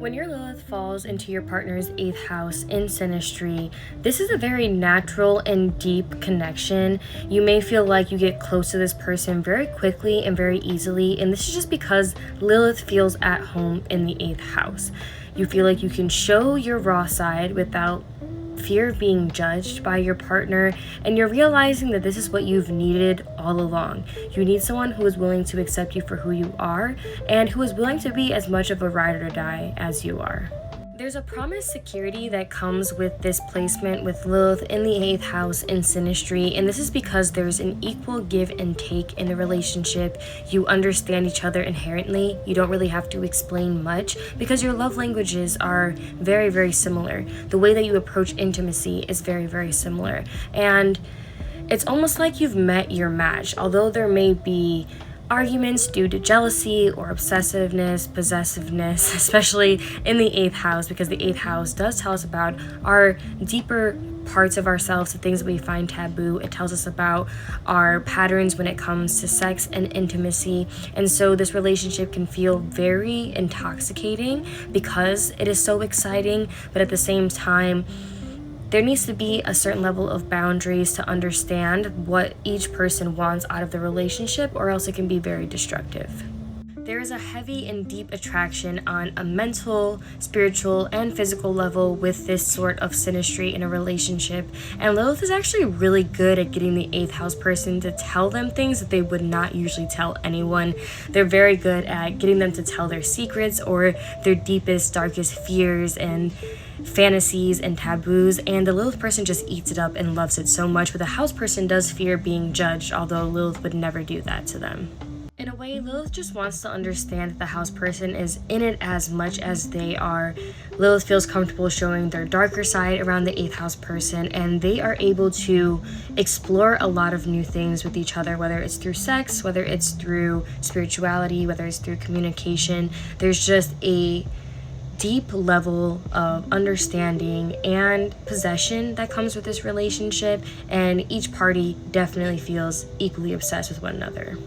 When your Lilith falls into your partner's 8th house in synastry, this is a very natural and deep connection. You may feel like you get close to this person very quickly and very easily, and this is just because Lilith feels at home in the 8th house. You feel like you can show your raw side without fear of being judged by your partner, and you're realizing that this is what you've needed all along. You need someone who is willing to accept you for who you are and who is willing to be as much of a ride or die as you are. There's a promised security that comes with this placement with Lilith in the 8th house in synastry, and this is because there's an equal give and take in the relationship. You understand each other inherently. You don't really have to explain much because your love languages are very, very similar. The way that you approach intimacy is very, very similar, and it's almost like you've met your match. Although there may be arguments due to jealousy or obsessiveness, possessiveness, especially in the 8th house, because the 8th house does tell us about our deeper parts of ourselves, the things that we find taboo. It tells us about our patterns when it comes to sex and intimacy. And so this relationship can feel very intoxicating because it is so exciting, but at the same time, there needs to be a certain level of boundaries to understand what each person wants out of the relationship, or else it can be very destructive. There is a heavy and deep attraction on a mental, spiritual, and physical level with this sort of synastry in a relationship, and Lilith is actually really good at getting the 8th house person to tell them things that they would not usually tell anyone. They're very good at getting them to tell their secrets or their deepest, darkest fears and fantasies and taboos, and the Lilith person just eats it up and loves it so much, but the house person does fear being judged, although Lilith would never do that to them. In a way, Lilith just wants to understand that the house person is in it as much as they are. Lilith feels comfortable showing their darker side around the 8th house person, and they are able to explore a lot of new things with each other, whether it's through sex, whether it's through spirituality, whether it's through communication. There's just a deep level of understanding and possession that comes with this relationship, and each party definitely feels equally obsessed with one another.